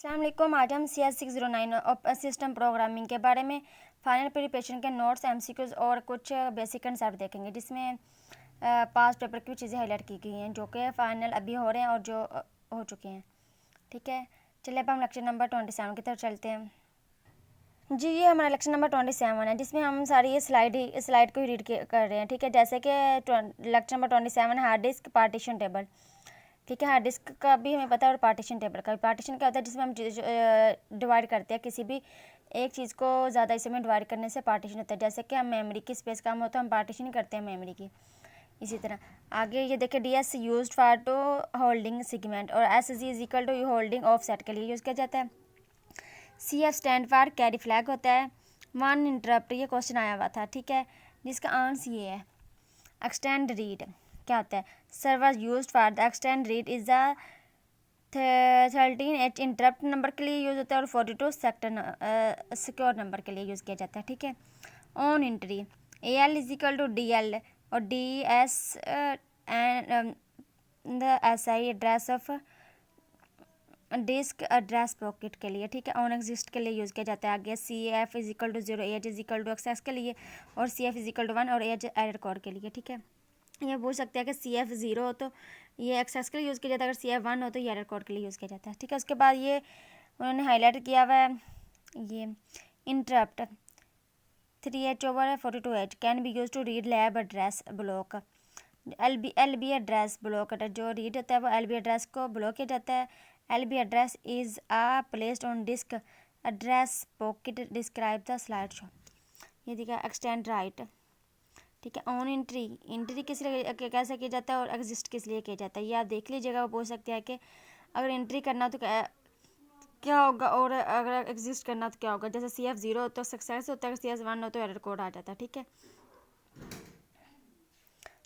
अस्सलाम वालेकुम। आज हम CS609 सिस्टम प्रोग्रामिंग के बारे में फाइनल प्रिपरेशन के नोट्स, MCQs और कुछ बेसिक कंसेप्ट देखेंगे, जिसमें पास पेपर की चीज़ें हाईलाइट की गई हैं जो कि फाइनल अभी हो रहे हैं और जो हो चुके हैं। ठीक है, चलिए अब हम लेक्चर नंबर 27 की तरफ चलते हैं। जी, ये हमारा लेक्चर नंबर 27 है, जिसमें हम सारी ये स्लाइड को ही रीड कर रहे हैं। ठीक है, जैसे कि lecture number 27 hard disk partition table. ठीक है, हार्ड डिस्क का भी हमें पता है और पार्टीशन टेबल का भी। पार्टीशन क्या होता है, जिसमें हम डिवाइड करते हैं किसी भी एक चीज़ को ज़्यादा हिस्से में डिवाइड करने से पार्टीशन होता है। जैसे कि हम मेमोरी की स्पेस कम हो तो हम पार्टीशन करते हैं मेमोरी की। इसी तरह आगे ये देखिए, DS used for to holding segment और SG is equal to holding offset के लिए यूज़ किया जाता है। CF stand for carry flag होता है। वन इंटरप्ट, ये क्वेश्चन आया हुआ था। ठीक है, जिसका आंसर ये है। एक्सटेंड रीड क्या होता है? Server used for the extend read is the 13H interrupt number के लिए यूज़ होता है और 42 सेक्टर सिक्योर नंबर के लिए यूज़ किया जाता है। ठीक है, on entry AL is equal to DL और DS and the SI address of disk address pocket के लिए। ठीक है, ऑन एग्जिस्ट के लिए यूज़ किया जाता है। आगे CF is equal to 0, AH is equal to access के लिए और CF इज इक्वल टू 1 और AH एरर कोड के लिए। ठीक है, ये पूछ सकते हैं कि CF 0 हो तो ये एक्सेस के लिए यूज़ किया जाता है, अगर CF 1 हो तो ये एरर कोड के लिए यूज़ किया जाता है। ठीक है, उसके बाद ये उन्होंने हाईलाइट किया हुआ है, ये interrupt 3H/42H can be use to read lab address block. LB address block, जो रीड होता है वो LB एड्रेस को ब्लॉक किया जाता है। LB address is placed on disk address pocket describe the slide show. ये देखिए, एक्सटेंड राइट। ठीक है, ऑन एंट्री किस लिए कैसे किया जाता है और एग्जिस्ट किस लिए किया जाता है, ये आप देख लीजिएगा। वो पूछ सकते हैं कि अगर एंट्री करना तो क्या होगा और अगर एग्जिस्ट करना तो क्या होगा। जैसे CF 0 हो तो सक्सेस होता है, अगर CF 1 हो तो एरर कोड आ जाता है। ठीक है,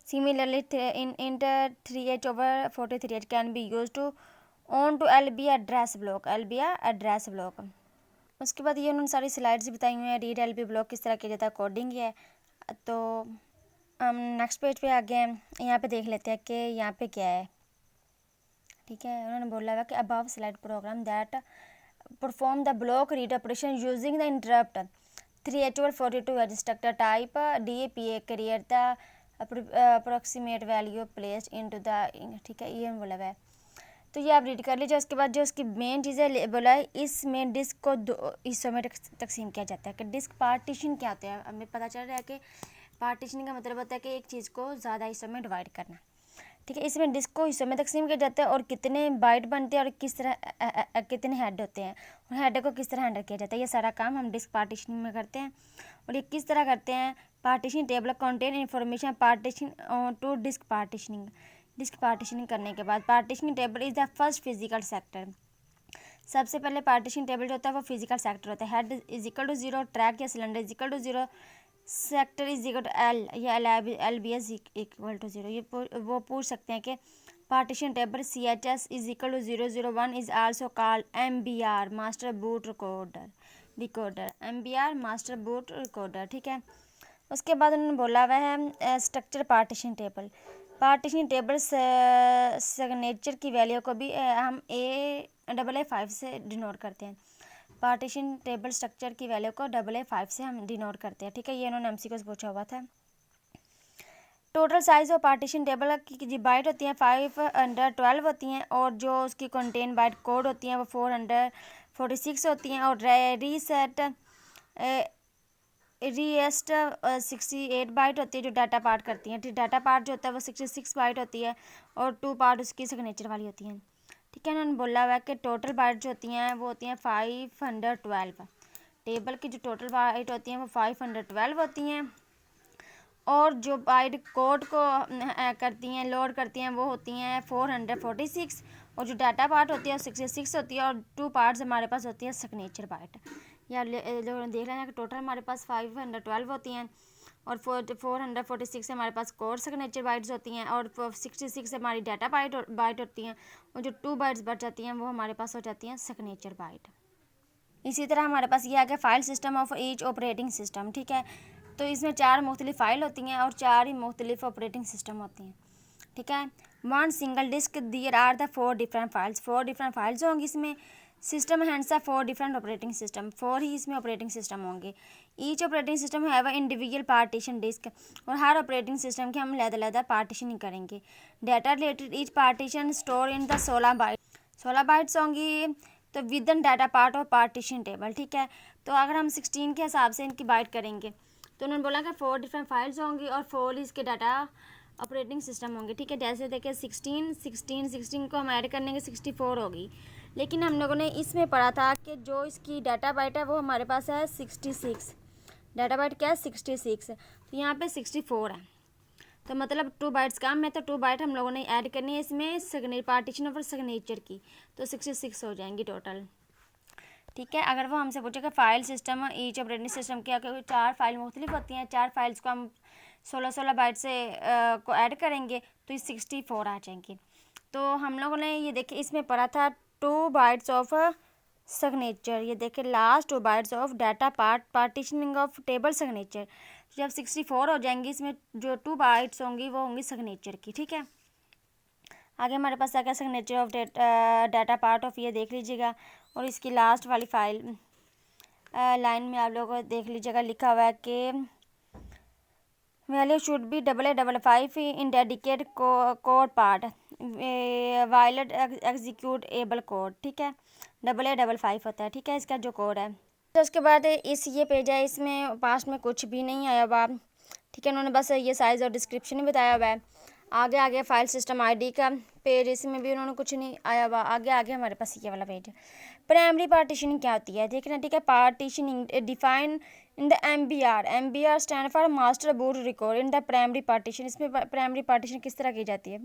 similarly inter 3H/43H can be use to on to LB address block, LB address block. उसके बाद ये उन्होंने सारी स्लाइड्स बताई हुई हैं, रीड LB ब्लॉक किस तरह किया जाता है, कोडिंग है। तो हम नेक्स्ट पेज पे आ गए हैं, यहाँ पे देख लेते हैं कि यहाँ पे क्या है। ठीक है, उन्होंने बोला हुआ कि above slide program that perform the block read operation using the interrupt 3H/42H structure type DAPA create the approximate value placed into the. ठीक है, ये बोला हुआ है, तो ये आप रीड कर लीजिए। उसके बाद जो उसकी मेन चीज़ें बोला है, इसमें डिस्क को दो हिस्सों में तकसीम किया जाता है। कि डिस्क पार्टीशन क्या होता है, हमें पता चल रहा है कि पार्टीशन का मतलब होता है कि एक चीज़ को ज़्यादा हिस्सों में डिवाइड करना। ठीक है, इसमें डिस्क को हिस्सों में तकसीम किया जाता है और कितने बाइट बनते हैं और किस तरह कितने हेड होते हैं और हेड को किस तरह हैंडल किया जाता है, ये सारा काम हम डिस्क पार्टीशनिंग में करते हैं। और ये किस तरह करते हैं? Partition table contain information partition to disk partitioning. Disk partitioning करने के बाद partitioning table is the first physical sector. सबसे पहले पार्टीशन टेबल जो होता है वो फिजिकल सेक्टर होता है। Head is equal to 0, track या cylinder is equal to 0, sector is equal to L या LB इज इक्वल टू 0। ये वो पूछ सकते हैं कि partition table CHS is equal to 001 is also called MBR master boot decoder MBR master boot recorder. ठीक है, उसके बाद उन्होंने बोला हुआ है structure partition table. Partition table signature की वैल्यू को भी हम AA5 से डिनोट करते हैं। पार्टीशन टेबल स्ट्रक्चर की वैल्यू को AA5 से हम डिनोट करते हैं। ठीक है, ये उन्होंने MCQ पूछा हुआ था। Total size of partition table की जो बाइट होती हैं 512 होती हैं और जो उसकी कंटेन बाइट कोड होती हैं वो 446 होती हैं और रीएस्ट 68 बाइट होती है जो डाटा पार्ट करती हैं। डाटा पार्ट जो होता है वो 66 बाइट होती है और 2 पार्ट उसकी सिग्नेचर वाली होती हैं। ठीक है, उन्होंने बोला हुआ है कि टोटल बाइट जो होती हैं वो होती हैं 512। टेबल की जो टोटल बाइट होती हैं वो 512 होती हैं और जो बाइट कोड को करती हैं लोड करती हैं वो होती हैं 446 और जो डाटा पार्ट होती है 66 होती है और 2 पार्ट्स हमारे पास होती है सिग्नेचर बाइट। या लोग देख रहे हैं कि टोटल हमारे पास 512 होती हैं और 446 से हमारे पास कोड सिग्नेचर बाइट्स होती हैं और 66 से हमारी डाटा बाइट होती हैं और जो 2 बाइट्स बच जाती हैं वो हमारे पास हो जाती हैं सिग्नेचर बाइट। इसी तरह हमारे पास ये आ गया file system of each operating system. ठीक है, तो इसमें 4 मुख्तलिफ फ़ाइल होती हैं और 4 ही मुख्तलिफ ऑपरेटिंग सिस्टम होती हैं। ठीक है, one single disk there are the 4 different files. 4 different files होंगी इसमें। System hands are 4 different operating system, 4 ही इसमें ऑपरेटिंग सिस्टम होंगे। Each operating system have a individual partition disk, और हर ऑपरेटिंग सिस्टम के हम अलग-अलग पार्टीशनिंग करेंगे। Data related each partition store in the 16 bytes होंगी, तो with in data part of partition table, ठीक है। तो अगर हम 16 के हिसाब से इनकी बाइट करेंगे तो उन्होंने बोला कि 4 डिफरेंट फाइल्स होंगी और 4 इसके डाटा ऑपरेटिंग सिस्टम होंगे, ठीक है। जैसे देखिए 16 को हम ऐड करने के 64 होगी, लेकिन हम लोगों ने इसमें पढ़ा था कि जो इसकी डाटा बाइट है वो हमारे पास है 66, डाटा बाइट क्या है 66, तो यहाँ पे 64 है, तो मतलब 2 बाइट्स कम है, तो 2 बाइट हम लोगों ने ऐड करनी है इसमें पार्टीशन और सिग्नेचर की, तो 66 हो जाएंगी टोटल, ठीक है। अगर वो हमसे पूछेगा file system each operating system क्या, क्योंकि 4 फाइल मुख्तलिफ होती हैं, 4 फाइल्स को हम 16 बाइट से को ऐड करेंगे तो ये 64 आ जाएंगे। तो हम लोगों ने ये देखिए इसमें पढ़ा था 2 बाइट्स ऑफ सिग्नेचर, ये देखिए last 2 bytes of data partitioning of table signature, जब 64 हो जाएंगी इसमें जो 2 बाइट्स होंगी वो होंगी सिग्नेचर की, ठीक है। आगे हमारे पास आ गया signature of data part of, ये देख लीजिएगा, और इसकी लास्ट वाली फाइल लाइन में आप लोगों को देख लीजिएगा लिखा हुआ है कि value should be 8855 in dedicate code part violet execute able code, ठीक है। 8855 होता है, ठीक है, इसका जो कोड है। तो उसके बाद ये पेज है, इसमें पास्ट में कुछ भी नहीं आया हुआ, ठीक है। उन्होंने बस ये साइज़ और डिस्क्रिप्शन ही बताया हुआ है। आगे फाइल सिस्टम आईडी का पेज, इसमें भी उन्होंने कुछ नहीं आया हुआ। आगे हमारे पास ये वाला पेज है। प्राइमरी पार्टीशनिंग क्या होती है देखना, ठीक है। Partitioning define in the MBR stand for master boot record in the primary partition. इसमें प्राइमरी पार्टीशन किस तरह की जाती है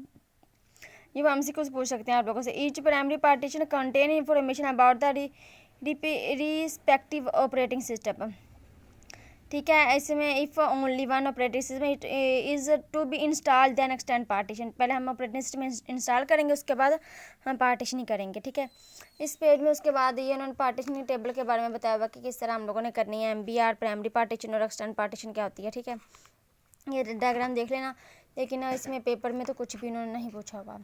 ये वो हमसे कुछ पूछ सकते हैं आप लोगों से। Each primary partition contain information about the respective operating system, ठीक है। इसमें if only one operating system is to be install then extend partition, पहले हम ऑपरेटिंग सिस्टम इंस्टॉल करेंगे उसके बाद हम पार्टीशनिंग करेंगे, ठीक है। इस पेज में उसके बाद ये उन्होंने पार्टीशनिंग टेबल के बारे में बताया हुआ कि किस तरह हम लोगों ने करनी है। MBR प्राइमरी पार्टीशन और एक्सटेंड पार्टीशन क्या होती है, ठीक है। ये डायग्राम देख लेना, लेकिन इसमें पेपर में तो कुछ भी इन्होंने नहीं पूछा हुआ।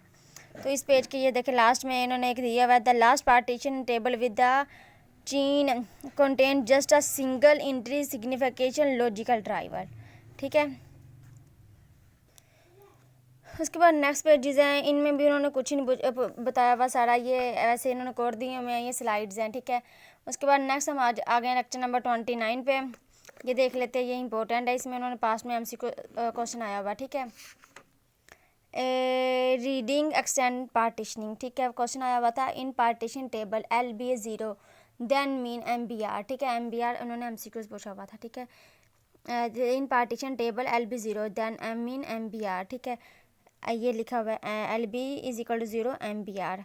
तो इस पेज के ये देखें लास्ट में इन्होंने एक दिया हुआ है, the last partition table with the chain contain just a single entry signification logical driver, ठीक है। उसके बाद नेक्स्ट पेजेस हैं, इनमें भी उन्होंने कुछ नहीं बताया हुआ सारा, ये वैसे इन्होंने कोड दिए हुए हैं, ये स्लाइड्स हैं, ठीक है। उसके बाद नेक्स्ट हम आज आ गए लेक्चर नंबर 29 पे, ये देख लेते हैं, ये इंपॉर्टेंट है। इसमें उन्होंने पास में MCQ क्वेश्चन आया हुआ, ठीक है। रीडिंग एक्सटेंड पार्टीशनिंग, ठीक है, क्वेश्चन आया हुआ था in partition table LBA 0 then mean MBR, ठीक है। MBR उन्होंने MCQ पूछा हुआ था, ठीक है। In partition table LB 0 then mean MBR, ठीक है। ये लिखा हुआ है LB is equal to 0 MBR,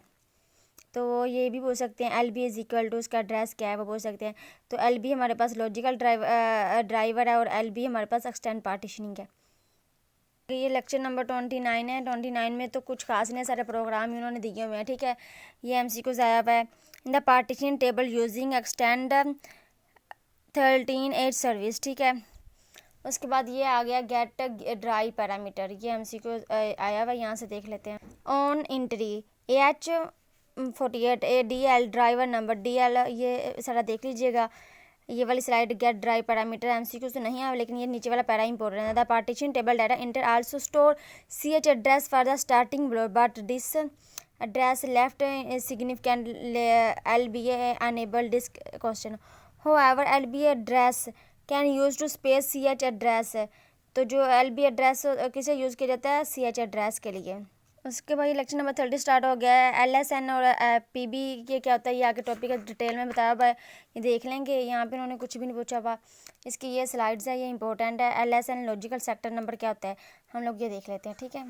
तो ये भी बोल सकते हैं LB इज इक्वल टू उसका एड्रेस क्या है वो बोल सकते हैं। तो LB हमारे पास लॉजिकल ड्राइवर है और LB हमारे पास एक्सटेंड पार्टीशनिंग है। ये लेक्चर नंबर 29 है। 29 में तो कुछ खास नहीं, सारे प्रोग्राम ही उन्होंने दिए हुए हैं, ठीक है। ये MCQ आया हुआ है in the partition table using extend 13 8 service, ठीक है। उसके बाद ये आ गया गेट ड्राई पैरामीटर, ये MCQ आया हुआ, यहाँ से देख लेते हैं। On entry AH48 DL driver number DL, ये सारा देख लीजिएगा। ये वाली slide get dry parameter MCQ तो नहीं आया, लेकिन ये नीचे वाला पैरा इंपॉर्टेंट है। The partition table data inter also store CH address for the starting block but this address left significant LBA enable disk question, however LBA address can use to space CH address, तो जो LBA address किसे use किया जाता है CH address के लिए। उसके बाद लेक्चर नंबर 30 स्टार्ट हो गया है। LSN और PB ये क्या होता है, ये आगे टॉपिक का डिटेल में बताया हुआ है, ये देख लेंगे। यहाँ पे उन्होंने कुछ भी नहीं पूछा हुआ, इसकी ये स्लाइड्स है, ये इंपॉर्टेंट है। LSN लॉजिकल सेक्टर नंबर क्या होता है हम लोग ये देख लेते हैं, ठीक है।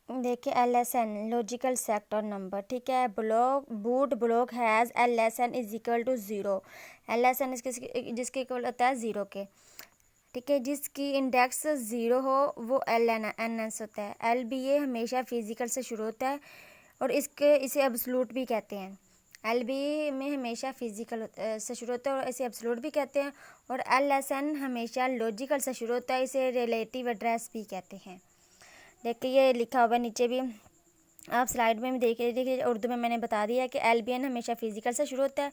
देखिए LSN लॉजिकल सेक्टर नंबर, ठीक है। Boot block has LSN is equal to 0, LSN जिसके इक्वल होता है 0 के, ठीक है। जिसकी इंडेक्स 0 हो वो LNS होता है। LBA हमेशा फिजिकल से शुरू होता है और इसे एब्सोल्यूट भी कहते हैं। LBA में हमेशा फिजिकल से शुरू होता है और इसे एब्सोल्यूट भी कहते हैं। और LSN हमेशा लॉजिकल से शुरू होता है, इसे रिलेटिव एड्रेस भी कहते हैं, देखिए ये लिखा हुआ है नीचे भी, आप स्लाइड में भी देखिए उर्दू में मैंने बता दिया है कि LBN हमेशा फिजिकल से शुरू होता है,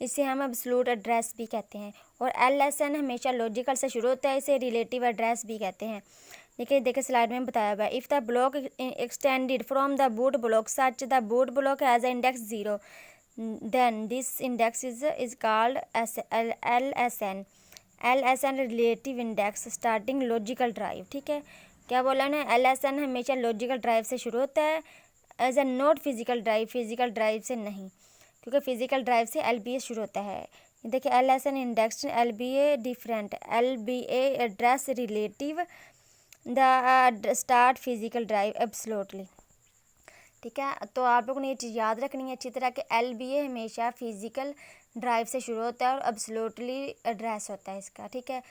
इसे हम एब्सोल्यूट एड्रेस भी कहते हैं। और LSN हमेशा लॉजिकल से शुरू होता है, इसे रिलेटिव एड्रेस भी कहते हैं। देखिए स्लाइड में बताया हुआ है, if the block extended from the boot block such the boot block has index 0 then this index is called LSN। LSN relative index starting logical drive. ठीक है, क्या बोला ना, LSN हमेशा लॉजिकल ड्राइव से शुरू होता है as a not physical drive, physical drive से नहीं, क्योंकि फिजिकल ड्राइव से LBA शुरू होता है। देखिए LSN index LBA different, LBA address relative the start physical drive absolutely. ठीक है, तो आप लोगों ने ये चीज़ याद रखनी है अच्छी तरह कि LBA हमेशा फिजिकल ड्राइव से शुरू होता है और एब्सोल्युटली एड्रेस होता है इसका। ठीक है,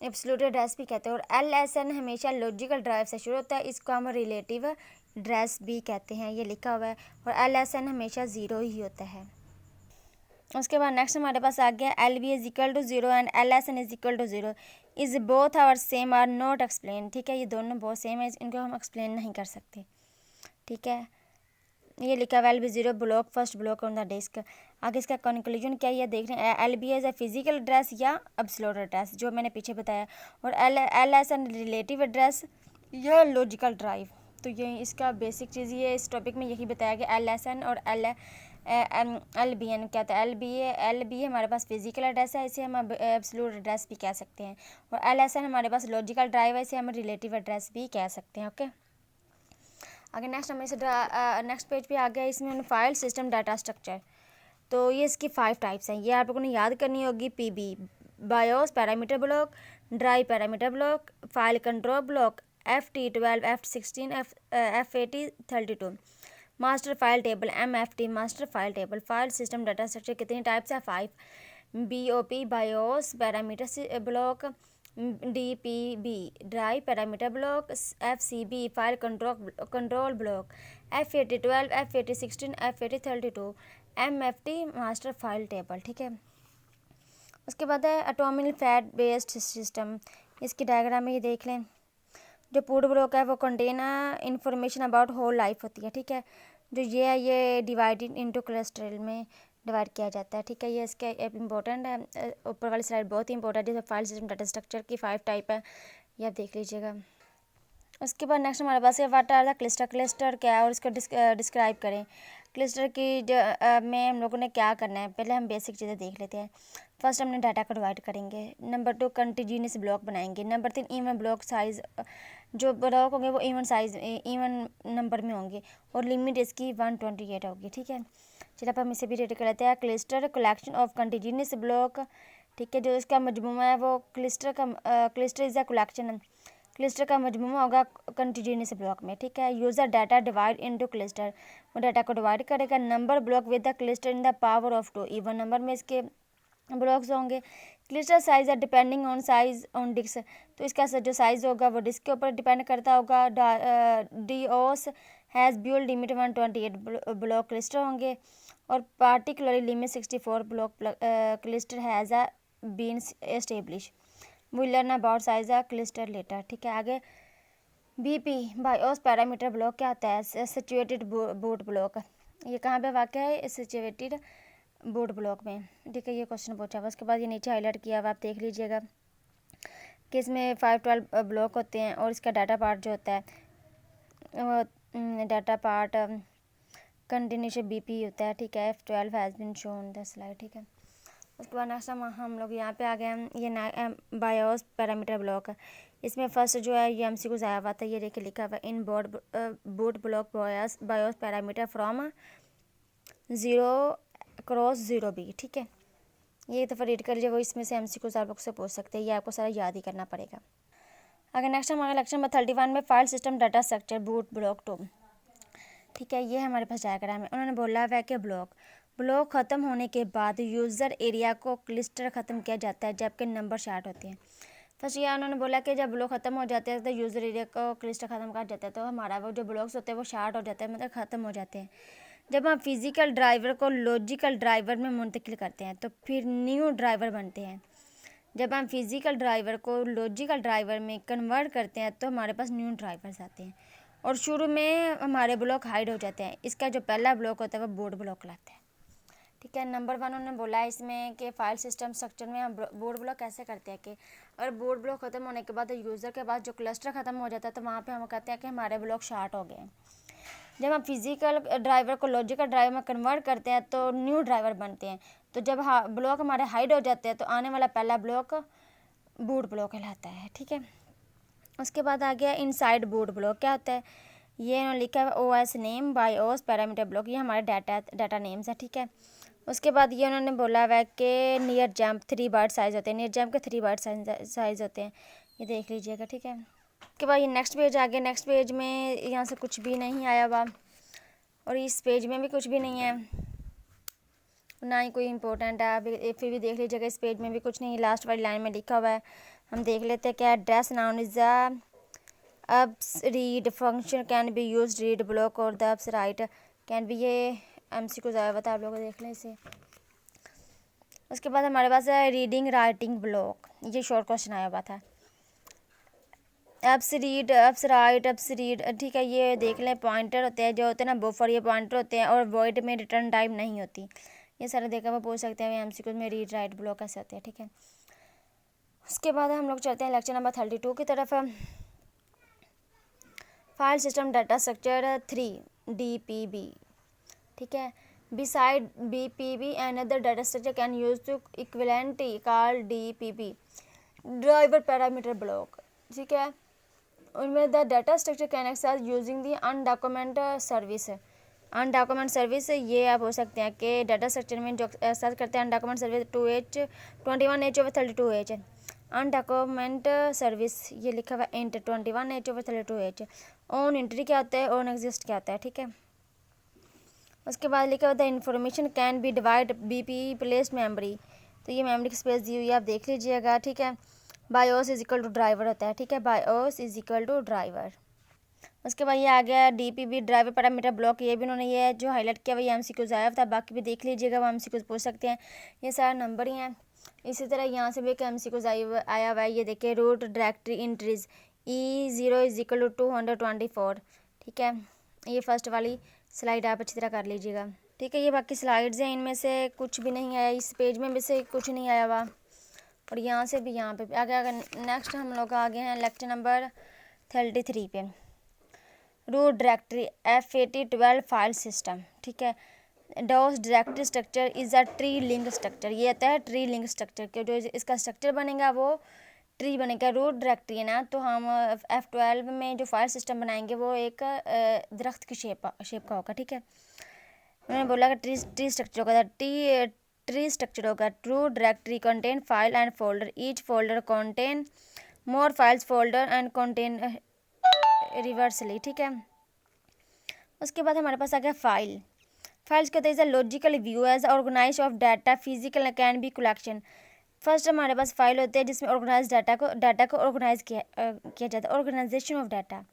एब्सोल्यूट एड्रेस भी कहते हैं। और LSN हमेशा लॉजिकल ड्राइव से शुरू होता है, इसको हम रिलेटिव एड्रेस भी कहते हैं, ये लिखा हुआ है। और LSN हमेशा 0 ही होता है। उसके बाद नेक्स्ट हमारे पास आ गया LBA is equal to 0 and LSN is equal to 0 is both our same are not explain. ठीक है, ये दोनों बहुत सेम है, इनको हम एक्सप्लेन नहीं कर सकते। ठीक है, ये लिखा हुआ LBA 0 block first block on the disk. आगे इसका कंक्लूजन क्या है देख रहे हैं, LBA as a physical address या एब्सोल्यूट एड्रेस, जो मैंने पीछे बताया। और LSN रिलेटिव एड्रेस या लॉजिकल ड्राइव। तो ये इसका बेसिक चीज़ ये इस टॉपिक में यही बताया कि LSN और LBN क्या था। LBA हमारे पास फिजिकल एड्रेस है, इसे हम एब्सोल्यूट एड्रेस भी कह सकते हैं। और LSN हमारे पास लॉजिकल ड्राइव है, इसे हम रिलेटिव एड्रेस भी कह सकते हैं। ओके, आगे नेक्स्ट हमें इसे नेक्स्ट पेज पे आ गया, इसमें फाइल सिस्टम डाटा स्ट्रक्चर। तो ये इसकी 5 टाइप्स हैं, ये आप लोगों ने याद करनी होगी। PB BIOS parameter block, drive parameter block, file control block, FT12, FT16, FAT32, master file table, MFT master file table. File system data structure कितनी टाइप्स है? 5। BOP BIOS parameter block, DPB drive parameter block, FCB file control block, FAT12, FAT16, FAT32, MFT master file table. ठीक है, उसके बाद है atomic fat based system. इसकी diagram में ये देख लें, जो फूड ब्लॉक है वो contain information about whole life होती है। ठीक है, जो ये है ये डिवाइडेड इनटू क्लस्टर में डिवाइड किया जाता है। ठीक है, ये इसका इंपॉर्टेंट है, ऊपर वाली स्लाइड बहुत ही इंपॉर्टेंट है। जैसे फाइल सिस्टम डाटा स्ट्रक्चर की 5 टाइप है, ये आप देख लीजिएगा। उसके बाद नेक्स्ट हमारे पास है what are the cluster. Cluster क्या है और इसको डिस्क्राइब करें। क्लस्टर की में हम लोगों ने क्या करना है, पहले हम बेसिक चीज़ें देख लेते हैं। फर्स्ट हमने डाटा को डिवाइड करेंगे। नंबर 2 कंटिन्यूस ब्लॉक बनाएंगे। नंबर 3 इवन ब्लॉक साइज़, जो ब्लॉक होंगे वो इवन साइज इवन नंबर में होंगे और लिमिट इसकी 128 होगी। ठीक है, चलिए अब हम इसे भी रेड कर लेते हैं। Cluster collection of continuous block. ठीक है, जो इसका मजमूआ है वो cluster is a collection, cluster का मजमूआ होगा कंटिन्यूस ब्लॉक में। ठीक है, user data divide into cluster, वो डाटा को डिवाइड करेगा। Number block with the cluster in the power of 2, even number में इसके ब्लॉक्स होंगे। क्लस्टर साइज है depending on size on disk, तो इसका जो साइज़ होगा वो डिस्क के ऊपर डिपेंड करता होगा। DOS हैज़ ब्यूल लिमिट 128 ब्लॉक क्लस्टर होंगे और particularly limit 64 block cluster has been establish. We learn about size a cluster later. ठीक है, आगे BP बायोस पैरामीटर ब्लॉक क्या होता है? सिचुएटेड बूट ब्लॉक, ये कहाँ पे वाक़ है? सिचुएटेड बूट ब्लॉक में। ठीक है, ये क्वेश्चन पूछा हुआ। उसके बाद ये नीचे हाईलाइट किया हुआ, आप देख लीजिएगा कि इसमें 512 ब्लॉक होते हैं और इसका डाटा पार्ट जो होता है वो डाटा पार्ट कंटिन्यूस BP होता है। ठीक है, F12 has been shown the slide. ठीक है, उसके बाद नेक्स्ट हम लोग यहाँ पे आ गए हैं, ये बायोस पैरामीटर ब्लॉक है। इसमें फर्स्ट जो है ये MCQ आया हुआ था, ये देखिए लिखा हुआ in boot block BIOS parameter from 0 cross 0B। ठीक है, ये दफ़ा रीड कर लीजिए, वो इसमें से MCQ आप लोग से पूछ सकते हैं, ये आपको सारा याद ही करना पड़ेगा। अगर नेक्स्ट हमारा लेक्चर नंबर 31 में file system data structure boot block 2। ठीक है, ये हमारे पास डायग्राम है। उन्होंने बोला हुआ है कि ब्लॉक ख़त्म होने के बाद यूज़र एरिया को क्लस्टर ख़त्म किया जाता है जबकि नंबर शार्ट होते हैं। फर्स्ट ये उन्होंने बोला कि जब ब्लॉक ख़त्म हो जाते हैं तो यूज़र एरिया को क्लस्टर ख़त्म कर जाता है, तो हमारा वो जो ब्लॉक्स होते हैं वो शार्ट हो जाते हैं, मतलब ख़त्म हो जाते हैं। जब हम फिज़िकल ड्राइवर को लॉजिकल ड्राइवर में मुंतकिल करते हैं तो फिर न्यू ड्राइवर बनते हैं। जब हम फिजिकल ड्राइवर को लॉजिकल ड्राइवर में कन्वर्ट करते हैं तो हमारे पास न्यू ड्राइवर्स आते हैं और शुरू में हमारे ब्लॉक हाइड हो जाते हैं। इसका जो पहला ब्लॉक होता है वो बोर्ड ब्लॉक कहलाता है। ठीक है, नंबर 1 उन्होंने बोला है इसमें कि फाइल सिस्टम स्ट्रक्चर में हम बोर्ड ब्लॉक कैसे करते हैं कि अगर बोर्ड ब्लॉक ख़त्म होने के बाद यूज़र के बाद जो क्लस्टर ख़त्म हो जाता है तो वहाँ पे हम कहते हैं कि हमारे ब्लॉक शार्ट हो गए। जब हम फिजिकल ड्राइवर को लॉजिकल ड्राइवर में कन्वर्ट करते हैं तो न्यू ड्राइवर बनते हैं। तो जब ब्लॉक हमारे हाइड हो जाते हैं तो आने वाला पहला ब्लॉक बोर्ड ब्लॉक कहलाता है। ठीक है, उसके बाद आ गया इनसाइड बोर्ड ब्लॉक। क्या होता है, ये उन्होंने लिखा है OS name by OS parameter block, ये हमारे डाटा नेम्स है। ठीक है, उसके बाद ये उन्होंने बोला हुआ है कि नियर जंप 3 बाइट साइज़ होते हैं, नियर जंप के 3 बाइट साइज़ होते हैं, ये देख लीजिएगा। ठीक है, उसके बाद ये नेक्स्ट पेज आ गया। नेक्स्ट पेज में यहाँ से कुछ भी नहीं आया हुआ और इस पेज में भी कुछ भी नहीं है, ना ही कोई इंपॉर्टेंट है। अभी फिर भी देख लीजिएगा, इस पेज में भी कुछ नहीं, लास्ट वाली लाइन में लिखा हुआ है। हम देख लेते हैं क्या address known is the abs read function can be use read block और the abs write can be, ये MCQ ज़्यादा बता, आप लोग देख लें इसे। उसके बाद हमारे पास है रीडिंग राइटिंग ब्लॉक, ये शॉर्ट क्वेश्चन आया हुआ था। अब्स रीड अब्स राइट अब्स रीड, ठीक है, ये देख लें पॉइंटर होते हैं जो होते हैं ना बफर, ये पॉइंटर होते हैं और वॉइड में रिटर्न टाइम नहीं होती। ये सारे देखा वो पूछ सकते हैं MCQ में रीड राइट ब्लॉक कैसे होते हैं। ठीक है, उसके बाद हम लोग चलते हैं लेक्चर नंबर 32 की तरफ। File system data structure 3 DPB। ठीक है, beside BPB and other data structure can use to equivalent call DPB driver parameter block. ठीक है, उनमें the data structure can access using the undocument service. Undocument service ये आप हो सकते हैं कि डाटा स्ट्रक्चर में जो एक्सेस करते हैं अनडॉक्यूमेंट सर्विस 21H/32H अनडॉक्यूमेंट सर्विस, ये लिखा हुआ इंट 21H/32H। ऑन एंट्री क्या होता है, ऑन एग्जिस्ट क्या होता है। ठीक है, उसके बाद लिखा हुआ the information can be divide BP placed memory, तो ये मेमोरी की स्पेस दी हुई है, आप देख लीजिएगा। ठीक है, BIOS is equal to driver होता है। ठीक है, BIOS is equal to driver. उसके बाद ये आ गया DPB ड्राइवर पैरामीटर ब्लॉक, ये भी उन्होंने ये जो हाईलाइट किया वही MCQ आया था, बाकी भी देख लीजिएगा, वो MCQ पूछ सकते हैं, ये सारा नंबर ही हैं। इसी तरह यहाँ से भी एक MCQ आया हुआ है, ये देखिए root directory entries E0 is equal to 224। ठीक है, ये फर्स्ट वाली स्लाइड आप अच्छी तरह कर लीजिएगा। ठीक है, ये बाकी स्लाइड्स हैं, इनमें से कुछ भी नहीं आया, इस पेज में भी से कुछ नहीं आया हुआ और यहाँ से भी, यहाँ पे आगे नेक्स्ट हम लोग आ गए हैं लेक्चर नंबर 33 पे, root directory F8012 file system. ठीक है, DOS directory structure is a tree link structure, ये आता है ट्री लिंक स्ट्रक्चर के जो इसका स्ट्रक्चर बनेगा वो ट्री बनेगा। रूट डायरेक्टरी है ना, तो हम F12 में जो फाइल सिस्टम बनाएंगे वो एक दरख्त की शेप का होगा। ठीक है, उन्होंने बोला कि ट्री स्ट्रक्चर होगा, ट्री स्ट्रक्चर होगा। Root directory contain file and folder, each folder contain more files folder and contain reversely. ठीक है, उसके बाद हमारे पास आ गया फाइल्स के होते हैं logical view as organize of data physical can be collection. First हमारे पास फाइल होते हैं जिसमें ऑर्गेनाइज डाटा को ऑर्गेनाइज किया जाता है, ऑर्गेनाइजेशन ऑफ डाटा।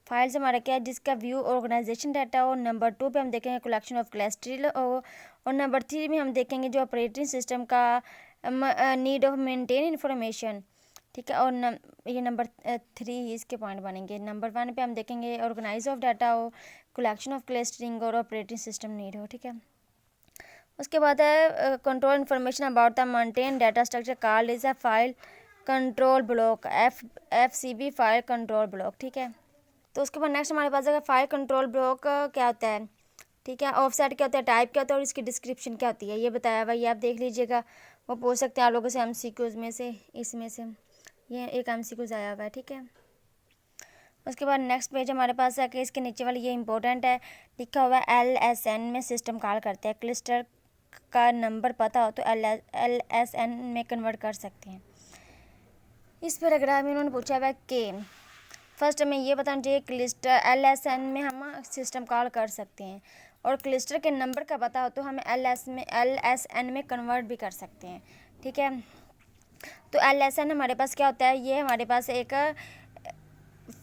फाइल्स हमारा क्या है, जिसका व्यू ऑर्गेनाइजेशन डाटा हो। नंबर 2 पे हम देखेंगे कलेक्शन ऑफ क्लस्टर और नंबर 3 में हम देखेंगे जो ऑपरेटिंग सिस्टम का नीड ऑफ मेंटेन इंफॉर्मेशन। ठीक है, और ये नंबर 3 इसके पॉइंट बनेंगे। नंबर 1 पे हम देखेंगे ऑर्गेनाइज ऑफ डाटा हो, कलेक्शन ऑफ क्लस्टरिंग और ऑपरेटिंग सिस्टम नीड हो। ठीक है, उसके बाद है control information about the maintain data structure called is a file control block, FCB file control block. ठीक है, तो उसके बाद नेक्स्ट हमारे पास है फाइल कंट्रोल ब्लॉक क्या होता है। ठीक है, ऑफसेट क्या होता है, टाइप क्या होता है और इसकी डिस्क्रिप्शन क्या होती है, ये बताया हुआ, ये आप देख लीजिएगा, वो पूछ सकते हैं आप लोगों से MCQs में से, इसमें से ये एक MCQ आया हुआ है। ठीक है, उसके बाद नेक्स्ट पेज हमारे पास है कि इसके नीचे वाली ये इंपॉर्टेंट है, लिखा हुआ है LSN में सिस्टम कॉल करते हैं। क्लस्टर का नंबर पता हो तो LSN में कन्वर्ट कर सकते हैं। इस पैराग्राफ में उन्होंने पूछा हुआ कि फर्स्ट हमें ये बताना चाहिए क्लस्टर LSN में हम सिस्टम कॉल कर सकते हैं और क्लस्टर के नंबर का पता हो तो हम LSN में कन्वर्ट भी कर सकते हैं। ठीक है, तो LSN हमारे पास क्या होता है, ये हमारे पास एक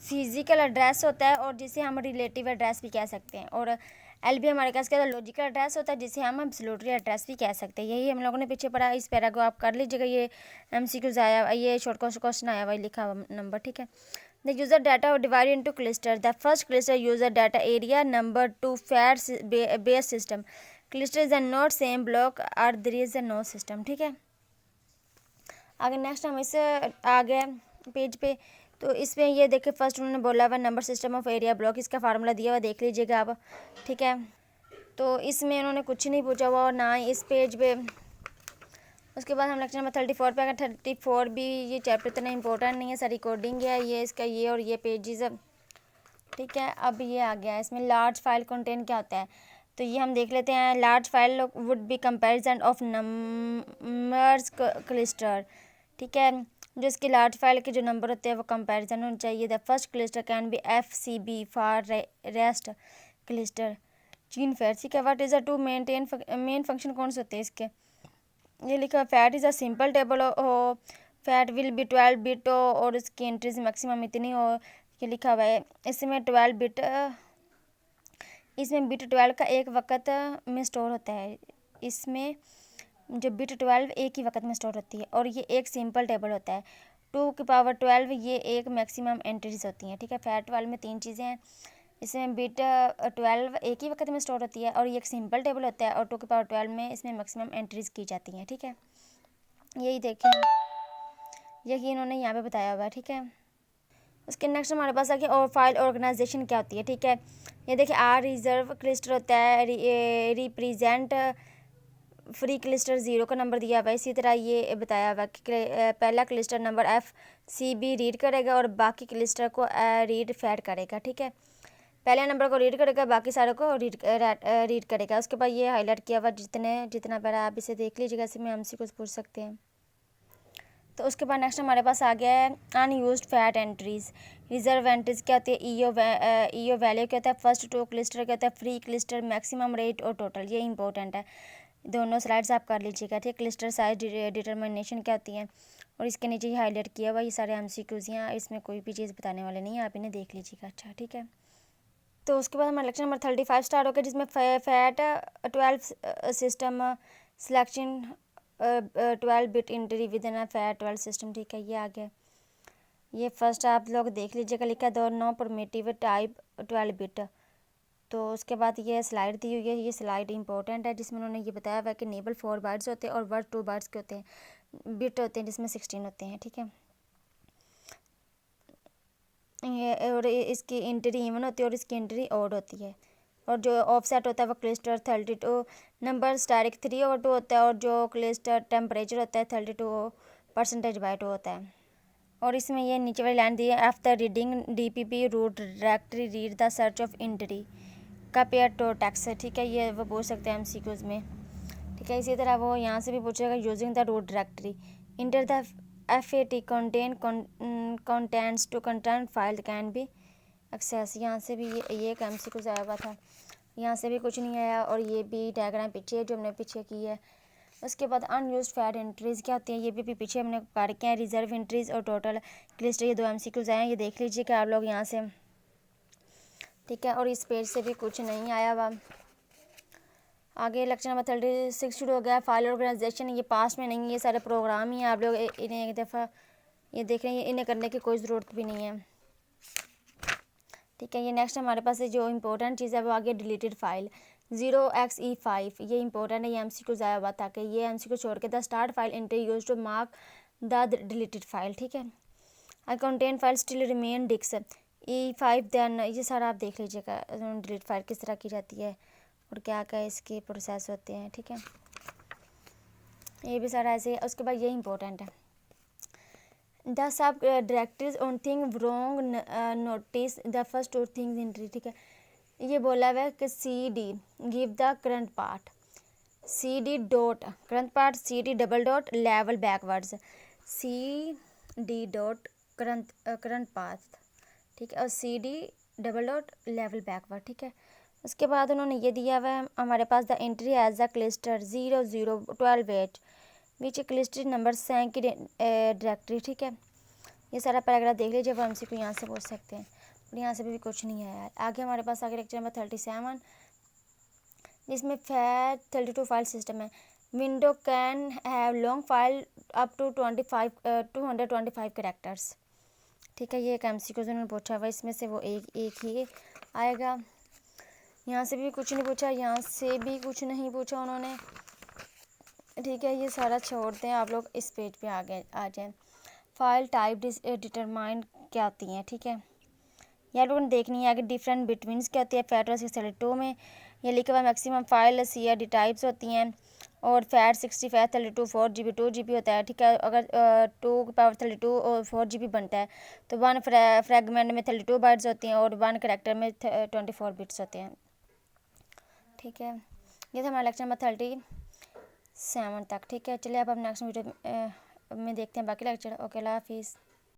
फिज़िकल एड्रेस होता है और जिसे हम रिलेटिव एड्रेस भी कह सकते हैं। और LB हमारे पास क्या लॉजिकल एड्रेस होता है, जिसे हम एब्सोल्यूटली एड्रेस भी कह सकते हैं। यही हम लोगों ने पीछे पढ़ा। इस पैरा को आप कर लीजिएगा, ये MCQs आया हुआ, ये शॉर्ट क्वेश्चन आया हुआ लिखा हुआ नंबर, ठीक है। The user data divide into cluster. The first cluster user data area number 2 fat base system. Cluster is a not same block और there is a no system, ठीक है। आगे नेक्स्ट हम इस आ गए पेज पे, तो इसमें ये देखिए फर्स्ट उन्होंने बोला हुआ number system of area block, इसका फार्मूला दिया हुआ देख लीजिएगा आप, ठीक है। तो इसमें उन्होंने कुछ नहीं पूछा हुआ और ना ही इस पेज पे। उसके बाद हम लेक्चर नंबर 34 पे, अगर 34 भी ये चैप्टर इतना इंपॉर्टेंट नहीं है, सर रिकॉर्डिंग है ये इसका, ये और ये पेजेस, ठीक है। अब ये आ गया इसमें लार्ज फाइल कंटेंट क्या होता है, तो ये हम देख लेते हैं। Large file would be comparison of numbers cluster, ठीक है। जो इसकी लार्ज फाइल के जो नंबर होते हैं वो कंपैरिजन होने चाहिए। The first cluster can be FCB for rest cluster chain fat, ठीक है। What is a two main function कौन से होते हैं इसके, ये लिखा fat is a simple table हो, फैट विल बी 12 बिट हो और इसकी एंट्रीज मैक्सिमम इतनी हो, ये लिखा हुआ है। इसमें 12 बिट, इसमें बिट 12 का एक वक्त में स्टोर होता है। इसमें जो बिट 12 एक ही वक्त में स्टोर होती है और ये एक सिंपल टेबल होता है। 2 की पावर 12 ये एक मैक्सिमम एंट्रीज होती हैं, ठीक है। फैट वाले में 3 चीज़ें हैं। इसमें बिट 12 एक ही वक्त में स्टोर होती है और ये एक सिंपल टेबल होता है और 2 की पावर 12 में इसमें मैक्सिमम एंट्रीज की जाती हैं, ठीक है। यही देखें, यही इन्होंने यहाँ पे बताया हुआ है, ठीक है। उसके नेक्स्ट हमारे पास आ गया और फाइल ऑर्गेनाइजेशन क्या होती है, ठीक है। ये देखिए R रिजर्व क्लस्टर होता है, रिप्रेजेंट फ्री क्लस्टर 0 का नंबर दिया हुआ है। इसी तरह ये बताया हुआ कि पहला क्लस्टर नंबर FCB रीड करेगा और बाकी क्लस्टर को रीड फैट करेगा, ठीक है। पहले नंबर को रीड करेगा, बाकी सारे को रीड करेगा। उसके बाद ये हाईलाइट किया हुआ जितना बड़ा आप इसे देख लीजिएगा, इसमें हमसे कुछ पूछ सकते हैं। तो उसके बाद नेक्स्ट हमारे पास आ गया है unused fat entries. Reserve entries क्या होती है, ईओ वैल्यू क्या होता है, फर्स्ट 2 क्लस्टर क्या होता है, फ्री क्लस्टर, मैक्सिमम रेट और टोटल, ये इंपॉर्टेंट है। दोनों स्लाइड्स आप कर लीजिएगा, ठीक। क्लस्टर साइज डिटर्मिनेशन क्या होती है और इसके नीचे ये हाईलाइट किया हुआ, ये सारे MCQs हैं, इसमें कोई भी चीज़ बताने वाले नहीं है, आप इन्हें देख लीजिएगा, अच्छा, ठीक है। तो उसके बाद हमारा लेक्चर नंबर 35 स्टार्ट हो गया, जिसमें fat 12 system selection 12 bit entry with in fat 12 system, ठीक है। ये आ गया, ये फर्स्ट आप लोग देख लीजिएगा, लिखा है दो नो परमिटिव टाइप 12 बिट। तो उसके बाद ये स्लाइड दी हुई है, ये स्लाइड इंपॉर्टेंट है, जिसमें उन्होंने ये बताया हुआ है कि नेबल 4 बाइट्स होते हैं और वर्ड 2 बाइट्स के होते हैं, बिट होते हैं जिसमें 16 होते हैं, ठीक है। ये और इसकी एंट्री इवन होती है और इसकी एंट्री ऑड होती है। और जो ऑफसेट होता है वो क्लस्टर 32 नंबर स्टैटिक 3/2 होता है और जो क्लस्टर टेम्परेचर होता है 32% बाय 2 होता है। और इसमें ये नीचे वाली लाइन दी है, after reading DPP root directory read the search of entry compare to text, ठीक है। ये वो पूछ सकते हैं MCQs में, ठीक है। इसी तरह वो यहाँ से भी पूछेगा using the root directory inter the FAT contents to content file can be access. यहाँ से भी ये एक MCQs आया हुआ था, यहाँ से भी कुछ नहीं आया और ये भी डायग्राम पीछे जो हमने पीछे की है। उसके बाद अनयूज्ड फैट एंट्रीज़ क्या होती हैं, ये भी पीछे हमने पढ़ के हैं। रिजर्व एंट्रीज़ और टोटल क्लिस्टर, ये 2 MCQs आए हैं, ये देख लीजिएगा आप लोग यहाँ से, ठीक है। और इस पेज से भी कुछ नहीं आया हुआ। आगे लेक्चर नंबर 36 शुरू हो गया, फाइल ऑर्गेनाइजेशन। ये पास में नहीं, ये सारे प्रोग्राम ही हैं, आप लोग इन्हें एक दफ़ा ये देख रहे हैं, इन्हें करने की कोई ज़रूरत भी नहीं है, ठीक है। ये नेक्स्ट हमारे पास जो इंपॉर्टेंट चीज़ है वो आगे डिलीटेड फाइल 0xE5, ये इंपॉर्टेंट है, ये MCQs आया हुआ था कि ये MCQ छोड़ के the start file entry use to mark the deleted file, ठीक है। I content file still remain disk E5 then, ये सारा आप देख लीजिएगा डिलीट फाइल किस तरह की जाती है और क्या क्या इसके प्रोसेस होते हैं, ठीक है। ये भी सारा ऐसे है। उसके बाद ये इंपॉर्टेंट है, the sub directories on thing wrong notice the first 2 things entry, ठीक है। ये बोला हुआ है कि CD give the current part, CD dot current part, CD double dot level backwards, CD dot current path, ठीक है, और CD double dot level backward, ठीक है। उसके बाद उन्होंने ये दिया हुआ है हमारे पास the entry as the cluster 0 0 12 8 which cluster number 5 की डायरेक्टरी, ठीक है। ये सारा पैराग्राफ देख लीजिए, वो MCQ यहाँ से पूछ सकते हैं और यहाँ से भी कुछ नहीं आया है। आगे हमारे पास आगे लेक्चर नंबर 37 जिसमें फैट 32 फाइल सिस्टम है। Window can have long file up to 225 characters. ठीक है, ये एक MCQ उन्होंने पूछा हुआ, इसमें से वो एक ही आएगा। यहाँ से भी कुछ नहीं पूछा, यहाँ से भी कुछ नहीं पूछा उन्होंने। ठीक है, ये सारा छोड़ते हैं, आप लोग इस पेज पे आ जाएं। फाइल टाइप डिटरमाइन क्या होती हैं। ठीक है, ये आप लोगों ने देखनी है। आगे डिफरेंट बिटवीन्स क्या होती है फैट और 632 में। ये लिखा हुआ मैक्सिमम फाइल CRD टाइप्स होती हैं और फैट 65 32 4GB 2GB होता है। ठीक है, अगर 2 की पावर 32 और 4GB बनता है तो 1 फ्रेगमेंट में 32 बाइट्स होती हैं और 1 करैक्टर में 24 बिट्स होते हैं। ठीक है, ये था हमारा लेक्चर नंबर 37 तक। ठीक है, चलिए अब हम नेक्स्ट वीडियो में देखते हैं बाकी लेक्चर। ओके, अल्लाह हाफिज़।